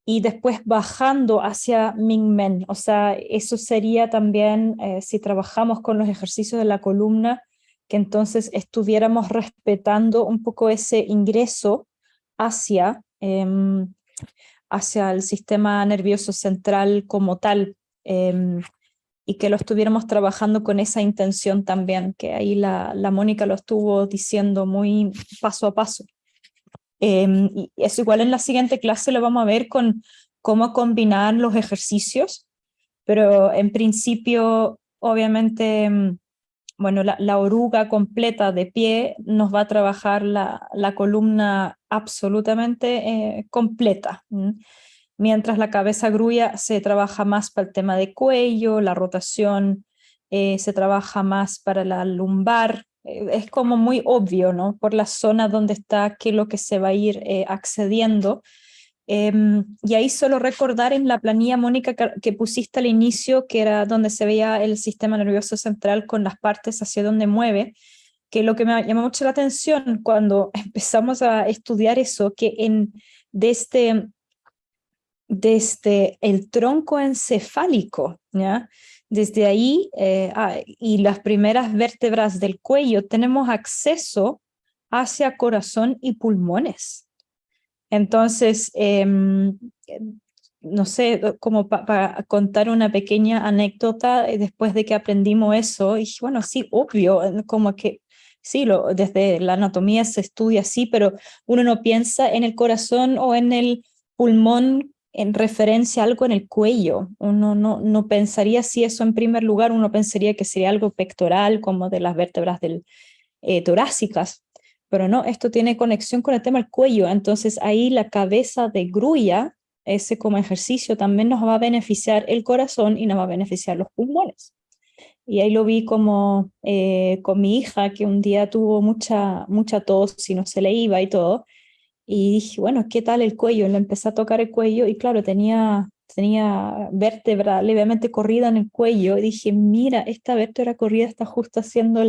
y después bajando hacia Ming-Men. O sea, eso sería también, si trabajamos con los ejercicios de la columna, que entonces estuviéramos respetando un poco ese ingreso hacia hacia el sistema nervioso central como tal, y que lo estuviéramos trabajando con esa intención también, que ahí la Mónica lo estuvo diciendo muy paso a paso. Y eso igual en la siguiente clase lo vamos a ver con cómo combinar los ejercicios, pero en principio, obviamente, bueno, la oruga completa de pie nos va a trabajar la columna absolutamente completa, mientras la cabeza grulla se trabaja más para el tema de cuello, la rotación se trabaja más para la lumbar. Es como muy obvio, ¿no? Por la zona donde está, qué es lo que se va a ir accediendo. Y ahí solo recordar en la planilla, Mónica, que pusiste al inicio, que era donde se veía el sistema nervioso central con las partes hacia donde mueve, que lo que me llamó mucho la atención cuando empezamos a estudiar eso, que desde el tronco encefálico, ¿ya? Desde ahí y las primeras vértebras del cuello tenemos acceso hacia corazón y pulmones. Entonces, no sé, como para contar una pequeña anécdota, después de que aprendimos eso, y bueno, sí, obvio, como que sí, desde la anatomía se estudia así, pero uno no piensa en el corazón o en el pulmón en referencia a algo en el cuello. Uno no pensaría si eso en primer lugar, uno pensaría que sería algo pectoral, como de las vértebras torácicas, pero no, esto tiene conexión con el tema del cuello. Entonces ahí la cabeza de grulla ese como ejercicio también nos va a beneficiar el corazón y nos va a beneficiar los pulmones. Y ahí lo vi como con mi hija, que un día tuvo mucha tos y no se le iba y todo. Y dije, bueno, ¿qué tal el cuello? Le empecé a tocar el cuello y claro, tenía vértebra levemente corrida en el cuello. Y dije, mira, esta vértebra corrida está justo haciendo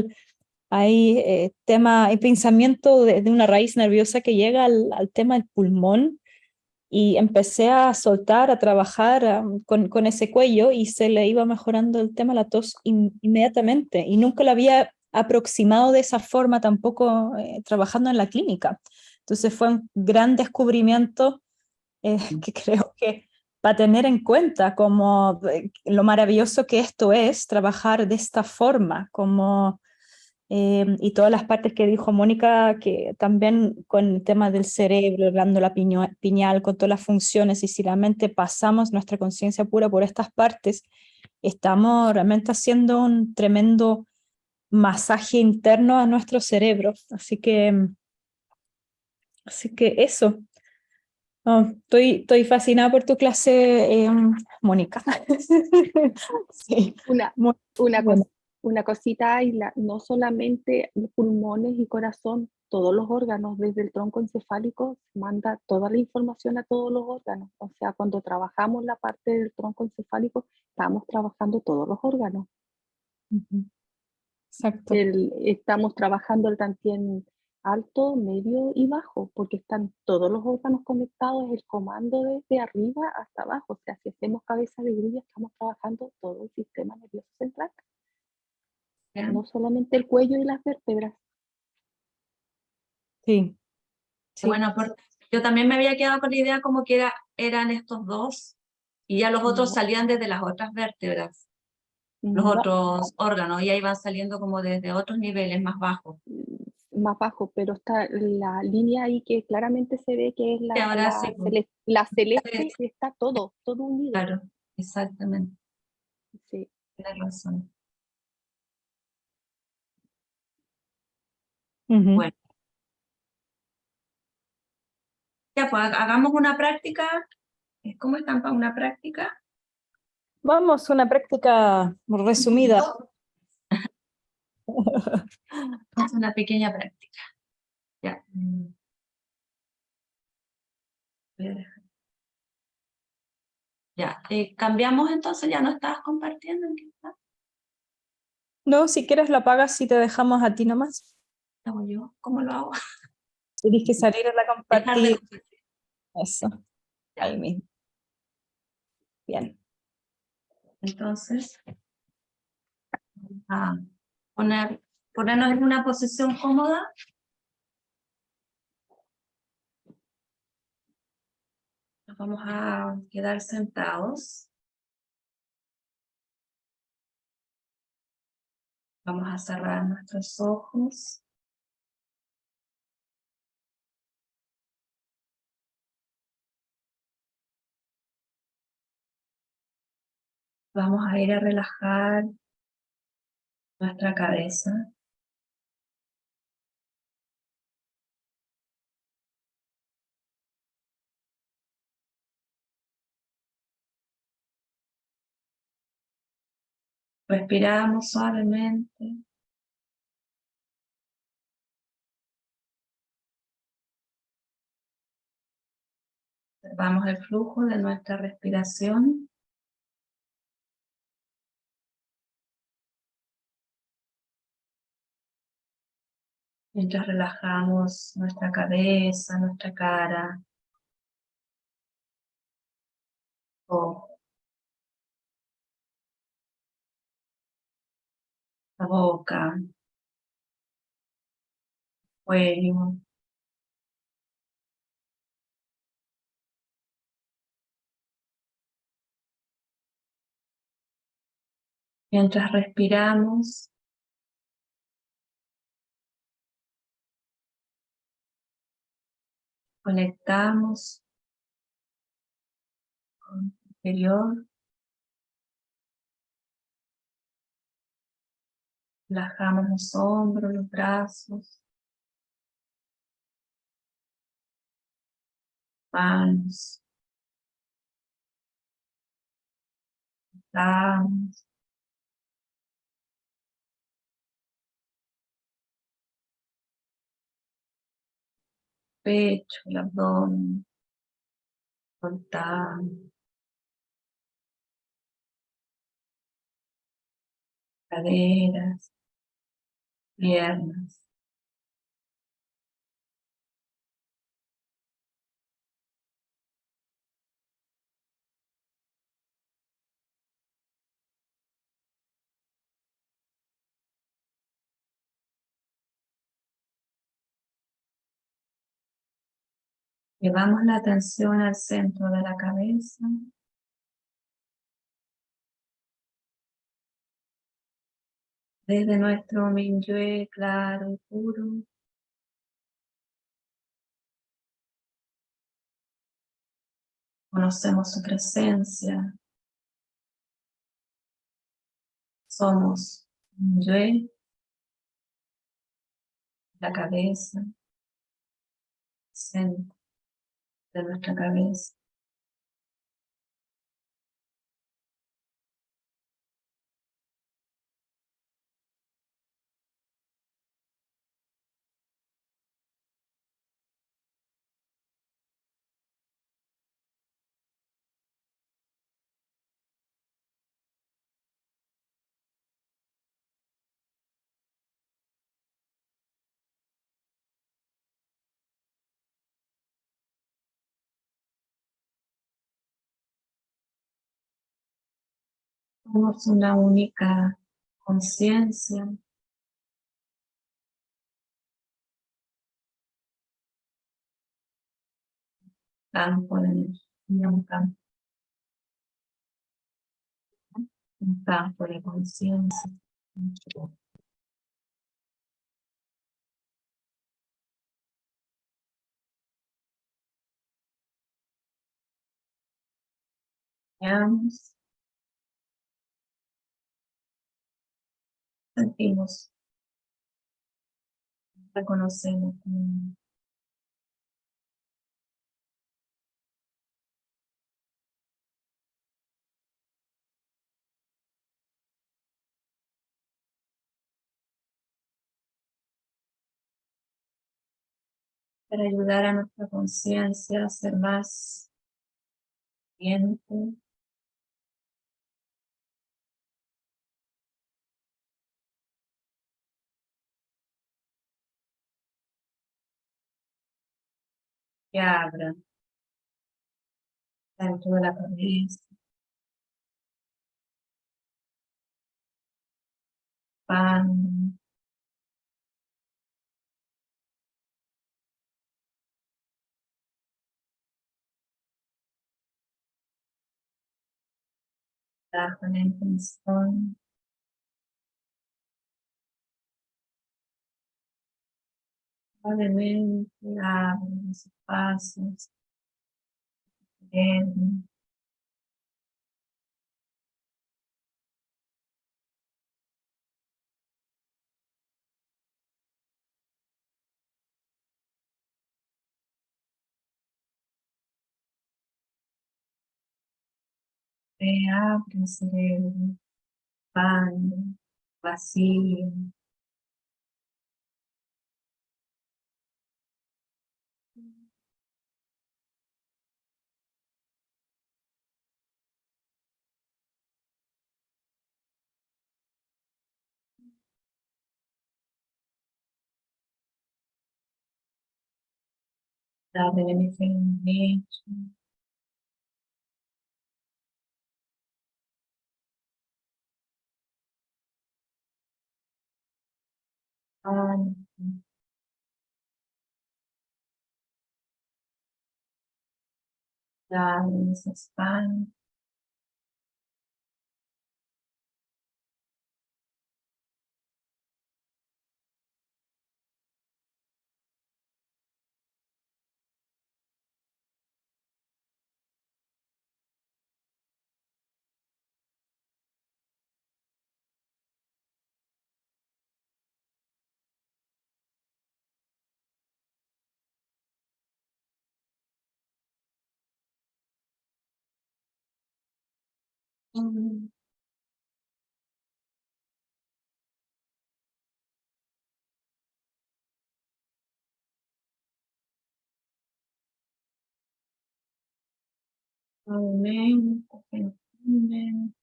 ahí tema, el pensamiento de una raíz nerviosa que llega al tema del pulmón. Y empecé a soltar, a trabajar con ese cuello y se le iba mejorando el tema de la tos inmediatamente. Y nunca lo había aproximado de esa forma tampoco trabajando en la clínica. Entonces fue un gran descubrimiento que creo que para tener en cuenta como lo maravilloso que esto es, trabajar de esta forma, como y todas las partes que dijo Mónica, que también con el tema del cerebro, la pineal, con todas las funciones, y si realmente pasamos nuestra conciencia pura por estas partes, estamos realmente haciendo un tremendo masaje interno a nuestro cerebro. Así que eso. Oh, estoy fascinada por tu clase, Mónica. Sí, Una, muy una, bueno. cos- una cosita, Isla, no solamente los pulmones y corazón, todos los órganos, desde el tronco encefálico, manda toda la información a todos los órganos. O sea, cuando trabajamos la parte del tronco encefálico, estamos trabajando todos los órganos. Ujú. Exacto. Estamos trabajando el tantien alto, medio y bajo, porque están todos los órganos conectados, el comando desde arriba hasta abajo. O sea, si hacemos cabeza de grulla, estamos trabajando todo el sistema nervioso central, ¿Ya? no solamente el cuello y las vértebras. Sí, sí. Bueno, yo también me había quedado con la idea como que eran estos dos y ya los otros No, salían desde las otras vértebras, los no, otros órganos, y ahí van saliendo como desde otros niveles más bajos. más bajo, pero está la línea ahí que claramente se ve que es Y ahora sí, pues, la celeste, está todo unido. claro, exactamente, Sí. tienes razón. Ujú. Bueno, ya pues hagamos una práctica. ¿Cómo están para una práctica? Vamos, una práctica resumida. Haz una pequeña práctica. Ya. Voy a dejar. Ya, cambiamos entonces, ya no estabas compartiendo. ¿En qué está? No, si quieres lo apagas y te dejamos a ti nomás. ¿Qué hago yo? ¿Cómo lo hago? Tienes que salir a la Dejar de compartir. compartir. Eso, ahí Ya. mismo. Bien. Entonces, a ponernos en una posición cómoda. Nos vamos a quedar sentados. Vamos a cerrar nuestros ojos. Vamos a ir a relajar nuestra cabeza. Respiramos suavemente. Observamos el flujo de nuestra respiración. Mientras relajamos nuestra cabeza, nuestra cara, o la boca, cuello. Mientras respiramos, conectamos con el interior, relajamos los hombros, los brazos, manos, soltamos. Pecho, el abdomen, soltamos. Caderas, piernas. Llevamos la atención al centro de la cabeza. Desde nuestro Minyue claro y puro. Conocemos su presencia. Somos Minyue, la cabeza, centro de nuestra cabeza. Somos una única conciencia. Campo de energía, un campo de conciencia. Veamos, sentimos, reconocemos como para ayudar a nuestra conciencia a ser más consciente. Que abra dentro de la cabeza, pan, con la intención suavemente abre los espacios, abre el cerebro, pan, vacío. Abre el hemisferio derecho, pan, abre esos pan, Amén. Amén.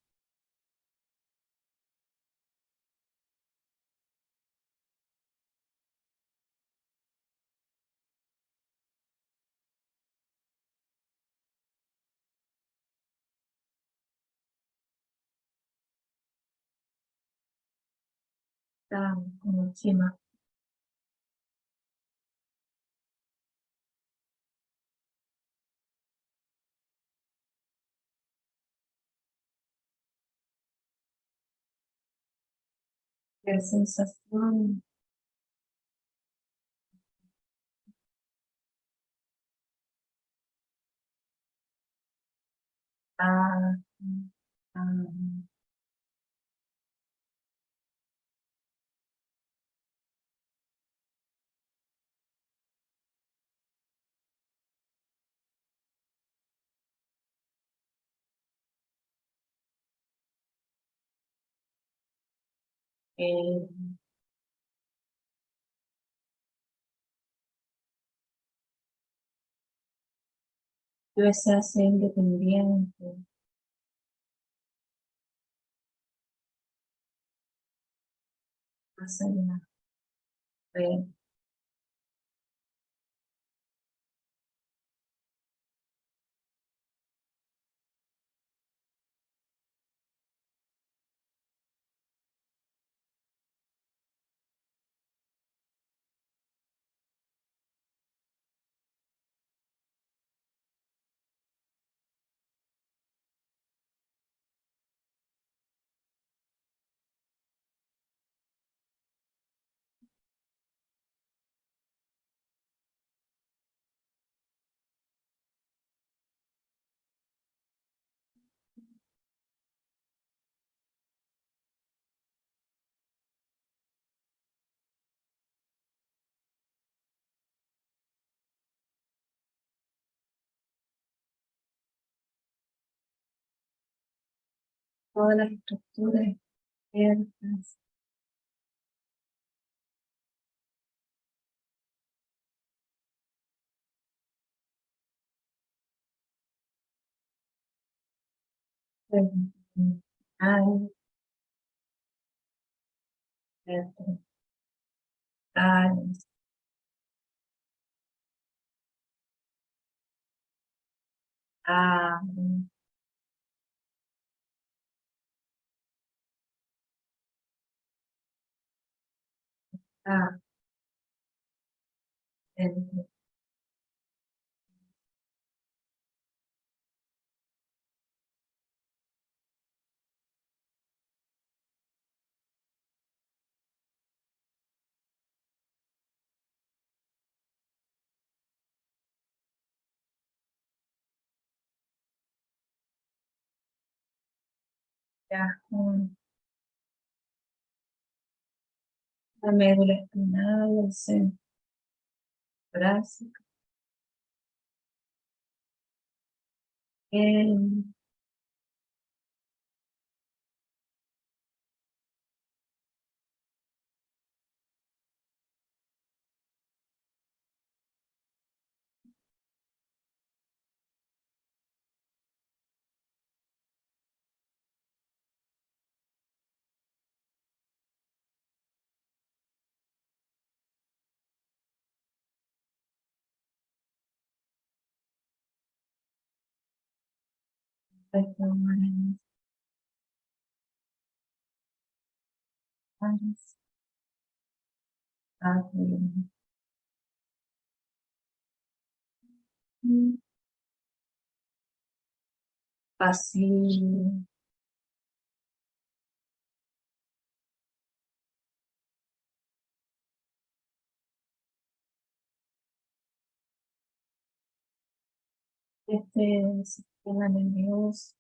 Está como encima. La sensación. Ah, ah, eh, yo se hace independiente. Más allá. Eh, Todas las estructuras externas. Ay, ay, ay, ah, ay, ya, la médula espinal, el centro torácico, el, pulmonares, pasillo, este sistema nervioso,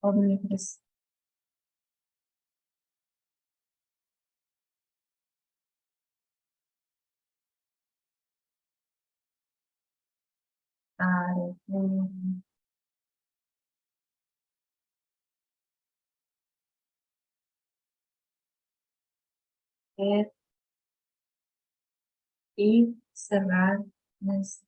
omnipresente, Y cerrar las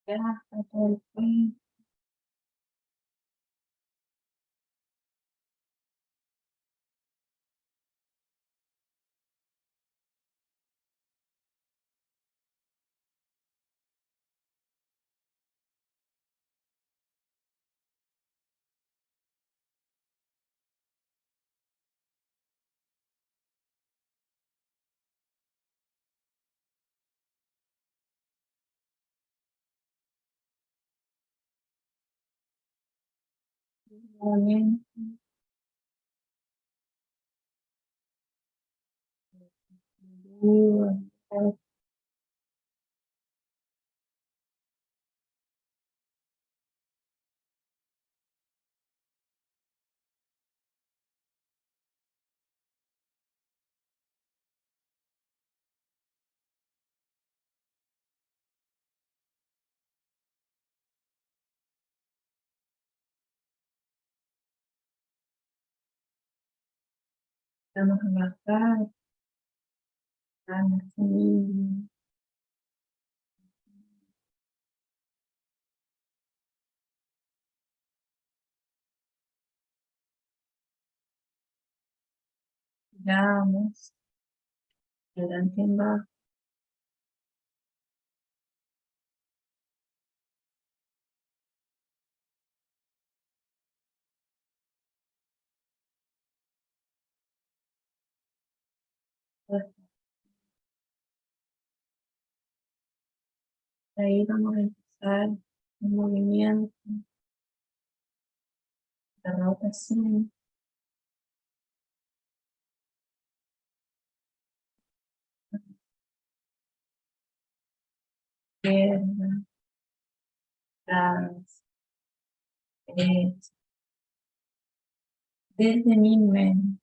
hasta todo el cuerpo. Movimiento. Vamos a bajar. Vamos a subir. Giramos. Adelante en bajo. Ahí vamos a empezar un movimiento de rotación. Izquierda, atrás, derecha. Desde mi mente.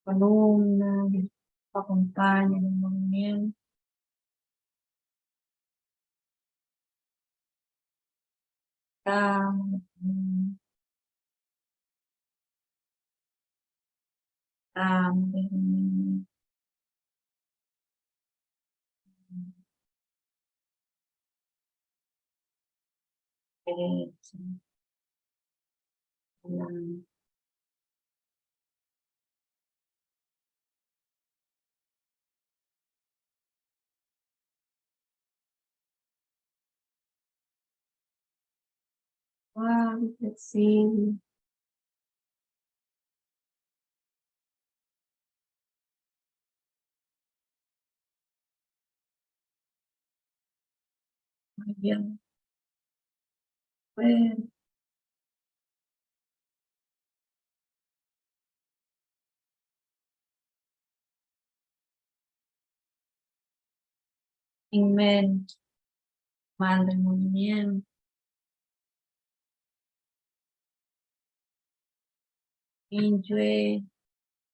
Columna, acompaña el movimiento. Estamos, desde mi derecha, adelante. Suave, flexible. Muy bien. Pues, inmenso. Manda el movimiento. Enjoy,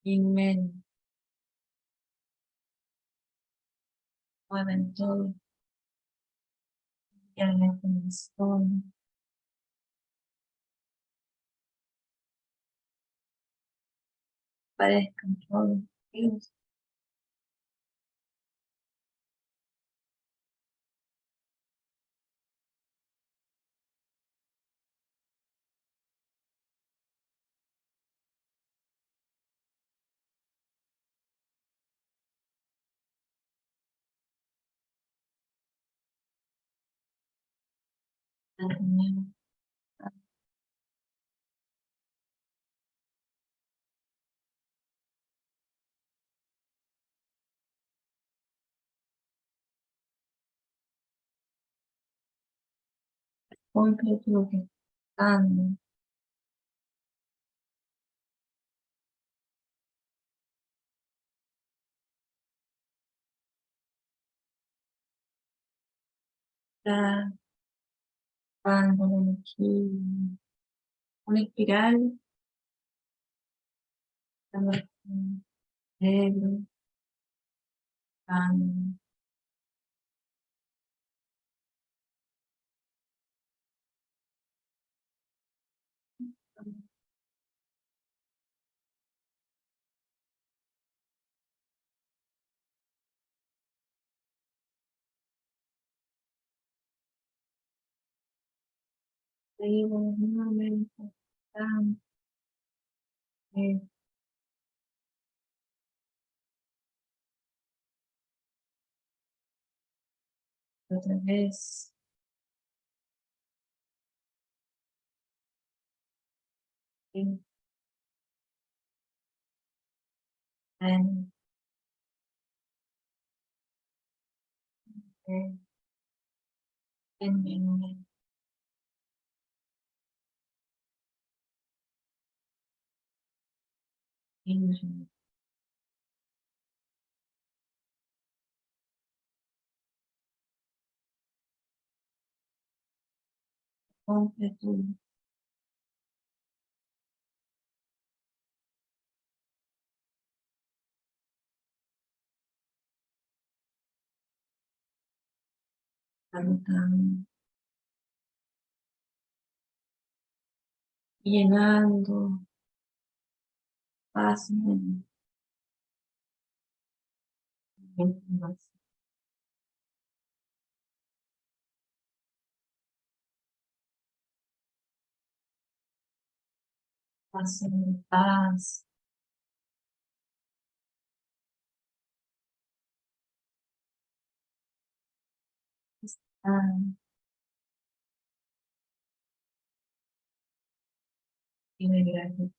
inmenso. Mueven todo. Y al corazón. Parezcan todos vivos. completo lo que están. Está dando aquí una espiral, dando el cerebro, dando seguimos nuevamente, dando, otra vez. En, en, en, completo. Cantando, llenando fácilmente más fácil de paz, y de gratitud.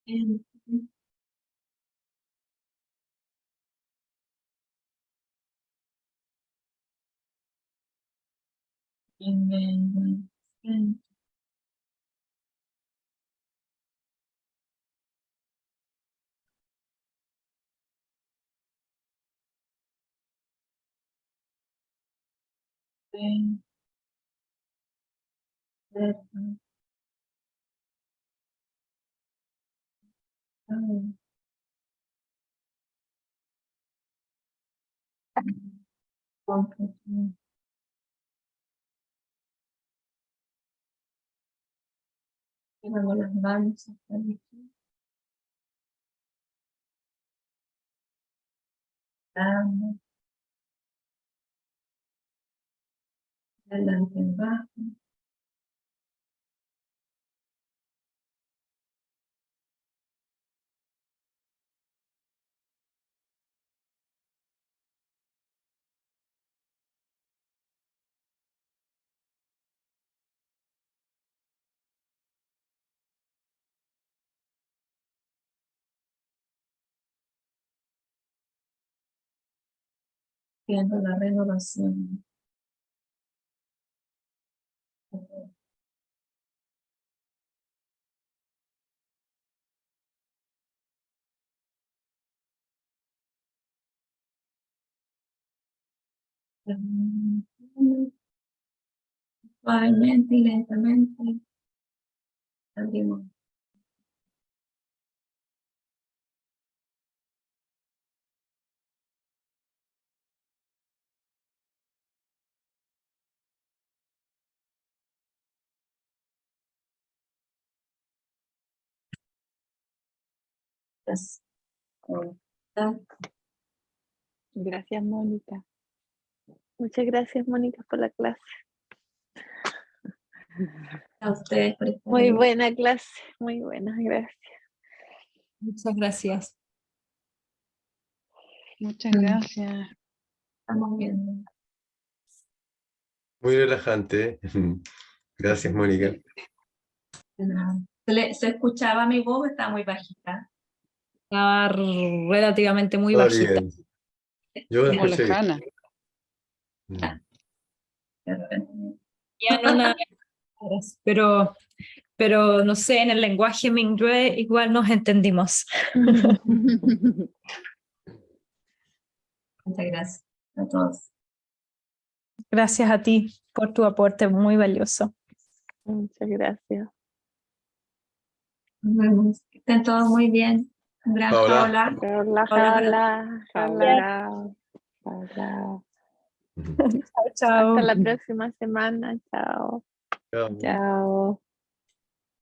En, en, en, completo. Y luego las manos hasta aquí, dando, adelante y abajo, viendo la renovación. Suavemente y lentamente abrimos las cortas. Gracias, Mónica. Muchas gracias, Mónica, por la clase. A ustedes por estar Muy ahí. buena clase, muy buena, gracias. Muchas gracias. Muchas gracias. Estamos viendo. Muy relajante. Gracias, Mónica. ¿Se escuchaba mi voz? Estaba muy bajita. Estaba relativamente muy Todo bajita. bien. Yo Como escuché bien. lejana. De repente. Tenían pero no sé, en el lenguaje Mingyue igual nos entendimos. Muchas gracias a todos. Gracias a ti por tu aporte muy valioso. Muchas gracias. Nos vemos. Que estén todos muy bien. Un gran Paola. jaula. Hola, Hola, Jaula. Hola. Chao, chao. Hasta la próxima semana. Chao. Chao. Chao.